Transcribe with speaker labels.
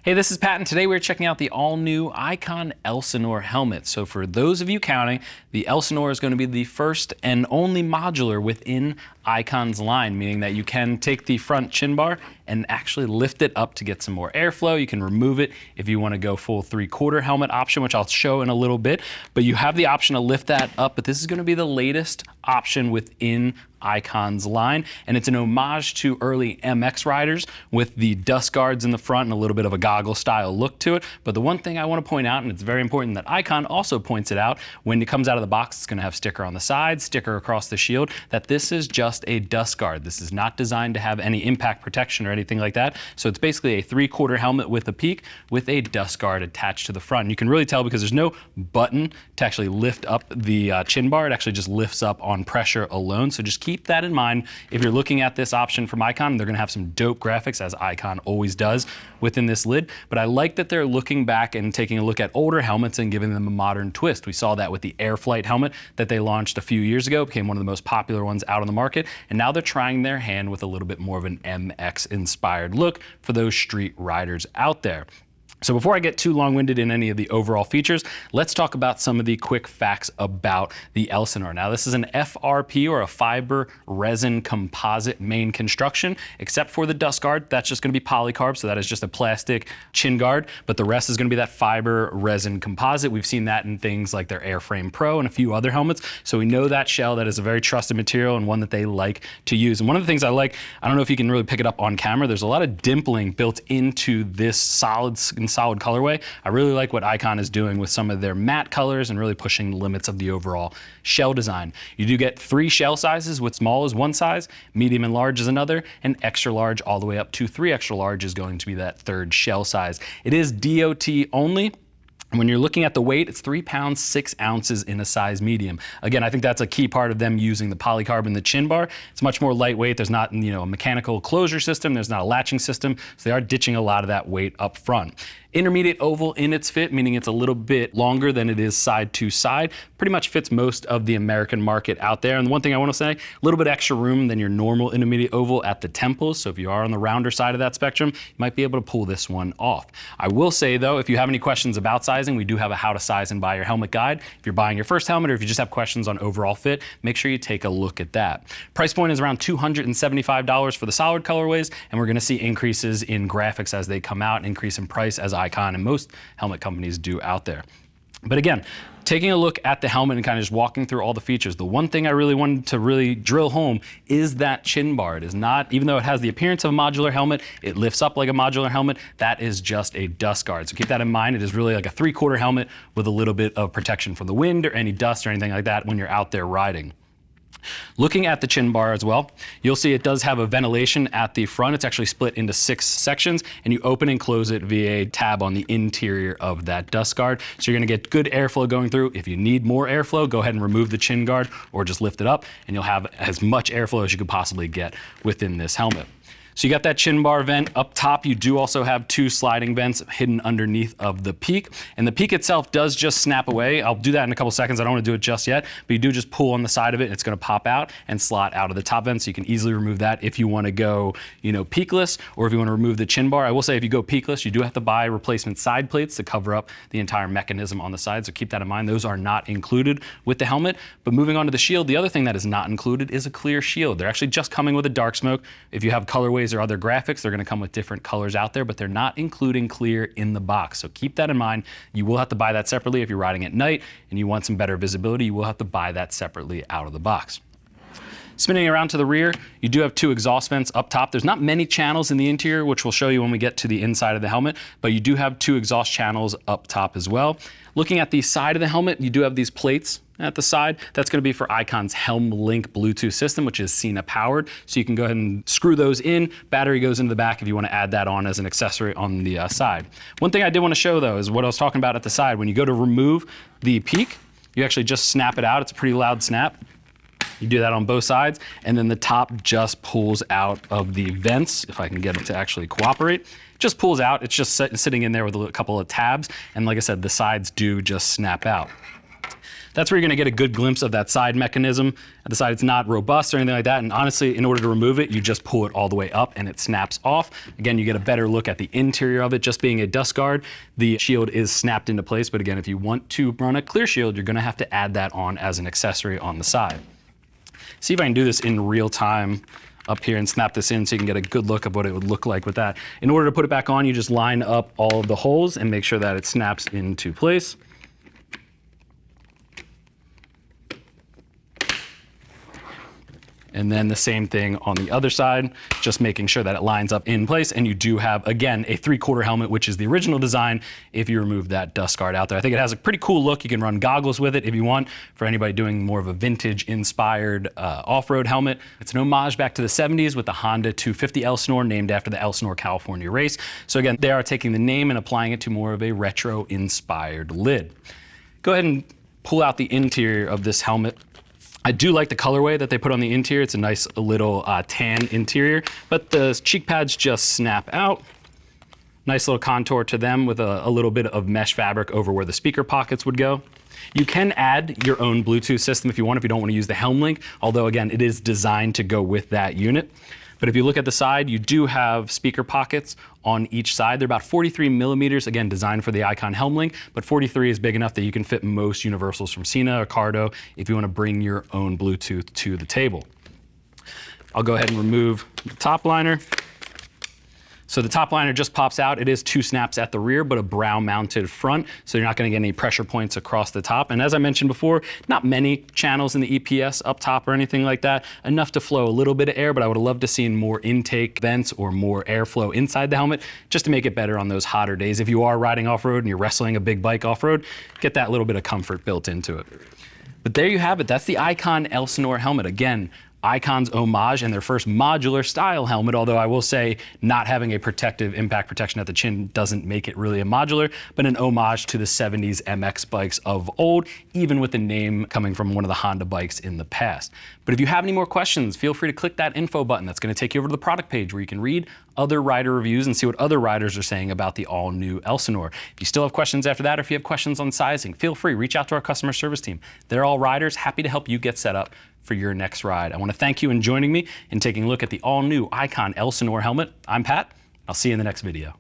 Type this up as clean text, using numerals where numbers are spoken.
Speaker 1: Hey, this is Pat, and today we're checking out the all-new Icon Elsinore Helmet. So for those of you counting, the Elsinore is going to be the first and only modular within Icon's line, meaning that you can take the front chin bar and actually lift it up to get some more airflow. You can remove it if you want to go full 3/4 helmet option, which I'll show in a little bit, but you have the option to lift that up. But this is going to be the latest option within Icon's line, and it's an homage to early MX riders with the dust guards in the front and a little bit of a goggle style look to it. But the one thing I want to point out, and it's very important that Icon also points it out, when it comes out of the box, it's going to have sticker on the side, sticker across the shield, that this is just a dust guard. This is not designed to have any impact protection or anything like that. So it's basically a 3/4 helmet with a peak with a dust guard attached to the front. And you can really tell because there's no button to actually lift up the chin bar. It actually just lifts up on pressure alone. So just keep that in mind if you're looking at this option from Icon. They're going to have some dope graphics, as Icon always does within this lid. But I like that they're looking back and taking a look at older helmets and giving them a modern twist. We saw that with the Airflight helmet that they launched a few years ago. It became one of the most popular ones out on the market. And now they're trying their hand with a little bit more of an MX inspired look for those street riders out there. So before I get too long-winded in any of the overall features, let's talk about some of the quick facts about the Elsinore. Now, this is an FRP, or a fiber resin composite main construction, except for the dust guard. That's just going to be polycarb, so that is just a plastic chin guard, but the rest is going to be that fiber resin composite. We've seen that in things like their Airframe Pro and a few other helmets, so we know that shell. That is a very trusted material and one that they like to use. And one of the things I like, I don't know if you can really pick it up on camera, there's a lot of dimpling built into this solid colorway. I really like what Icon is doing with some of their matte colors and really pushing the limits of the overall shell design. You do get 3 shell sizes, with small is one size, medium and large is another, and extra large all the way up to 3 extra large is going to be that 3rd shell size. It is DOT only. When you're looking at the weight, it's 3 pounds, 6 ounces in a size medium. Again, I think that's a key part of them using the polycarb in the chin bar. It's much more lightweight. There's not, a mechanical closure system. There's not a latching system. So they are ditching a lot of that weight up front. Intermediate oval in its fit, meaning it's a little bit longer than it is side to side. Pretty much fits most of the American market out there. And the one thing I want to say, a little bit extra room than your normal intermediate oval at the temples. So if you are on the rounder side of that spectrum, you might be able to pull this one off. I will say though, if you have any questions about sizing, we do have a how to size and buy your helmet guide. If you're buying your first helmet, or if you just have questions on overall fit, make sure you take a look at that. Price point is around $275 for the solid colorways, and we're going to see increases in graphics as they come out, increase in price as Icon and most helmet companies do out there. But again, taking a look at the helmet and kind of just walking through all the features, the one thing I really wanted to drill home is that chin bar. It is not, even though it has the appearance of a modular helmet, it lifts up like a modular helmet, that is just a dust guard. So keep that in mind. It is really like a 3/4 helmet with a little bit of protection from the wind or any dust or anything like that when you're out there riding. Looking at the chin bar as well, you'll see it does have a ventilation at the front. It's actually split into 6 sections, and you open and close it via a tab on the interior of that dust guard. So you're going to get good airflow going through. If you need more airflow, go ahead and remove the chin guard or just lift it up, and you'll have as much airflow as you could possibly get within this helmet. So you got that chin bar vent up top. You do also have 2 sliding vents hidden underneath of the peak. And the peak itself does just snap away. I'll do that in a couple seconds. I don't want to do it just yet, but you do just pull on the side of it. And it's going to pop out and slot out of the top vent. So you can easily remove that if you want to go, peakless, or if you want to remove the chin bar. I will say if you go peakless, you do have to buy replacement side plates to cover up the entire mechanism on the side. So keep that in mind. Those are not included with the helmet. But moving on to the shield, the other thing that is not included is a clear shield. They're actually just coming with a dark smoke. If you have colorways or other graphics, they're going to come with different colors out there, but they're not including clear in the box. So keep that in mind. You will have to buy that separately if you're riding at night and you want some better visibility. You will have to buy that separately out of the box. Spinning around to the rear, you do have 2 exhaust vents up top. There's not many channels in the interior, which we'll show you when we get to the inside of the helmet, but you do have 2 exhaust channels up top as well. Looking at the side of the helmet, you do have these plates at the side. That's going to be for Icon's Helm Link Bluetooth system, which is Sena powered. So you can go ahead and screw those in. Battery goes into the back if you want to add that on as an accessory on the side. One thing I did want to show though is what I was talking about at the side. When you go to remove the peak, you actually just snap it out. It's a pretty loud snap. You do that on both sides, and then the top just pulls out of the vents. If I can get it to actually cooperate, just pulls out. It's just sitting in there with a couple of tabs, and like I said, the sides do just snap out. That's where you're gonna get a good glimpse of that side mechanism. At the side, it's not robust or anything like that. And honestly, in order to remove it, you just pull it all the way up and it snaps off. Again, you get a better look at the interior of it. Just being a dust guard, the shield is snapped into place. But again, if you want to run a clear shield, you're gonna have to add that on as an accessory on the side. See if I can do this in real time up here and snap this in so you can get a good look of what it would look like with that. In order to put it back on, you just line up all of the holes and make sure that it snaps into place. And then the same thing on the other side, just making sure that it lines up in place. And you do have, again, a 3/4 helmet, which is the original design if you remove that dust guard out there. I think it has a pretty cool look. You can run goggles with it if you want, for anybody doing more of a vintage-inspired off-road helmet. It's an homage back to the 70s with the Honda 250 Elsinore, named after the Elsinore, California race. So again, they are taking the name and applying it to more of a retro-inspired lid. Go ahead and pull out the interior of this helmet. I do like the colorway that they put on the interior. It's a nice little tan interior, but the cheek pads just snap out. Nice little contour to them with a little bit of mesh fabric over where the speaker pockets would go. You can add your own Bluetooth system if you want, if you don't want to use the Helm Link, although again, it is designed to go with that unit. But if you look at the side, you do have speaker pockets on each side. They're about 43 millimeters, again, designed for the Icon Helm Link, but 43 is big enough that you can fit most universals from Sena or Cardo if you want to bring your own Bluetooth to the table. I'll go ahead and remove the top liner. So the top liner just pops out. It is 2 snaps at the rear, but a brow mounted front, so you're not gonna get any pressure points across the top. And as I mentioned before, not many channels in the EPS up top or anything like that, enough to flow a little bit of air, but I would have loved to see more intake vents or more airflow inside the helmet, just to make it better on those hotter days. If you are riding off-road and you're wrestling a big bike off-road, get that little bit of comfort built into it. But there you have it. That's the Icon Elsinore helmet. Again, Icon's homage and their first modular style helmet, although I will say not having a protective impact protection at the chin doesn't make it really a modular, but an homage to the 70s MX bikes of old, even with the name coming from one of the Honda bikes in the past. But if you have any more questions, feel free to click that info button. That's going to take you over to the product page where you can read other rider reviews and see what other riders are saying about the all-new Elsinore. If you still have questions after that, or if you have questions on sizing, feel free, reach out to our customer service team. They're all riders, happy to help you get set up for your next ride. I want to thank you in joining me and taking a look at the all-new Icon Elsinore helmet. I'm Pat. I'll see you in the next video.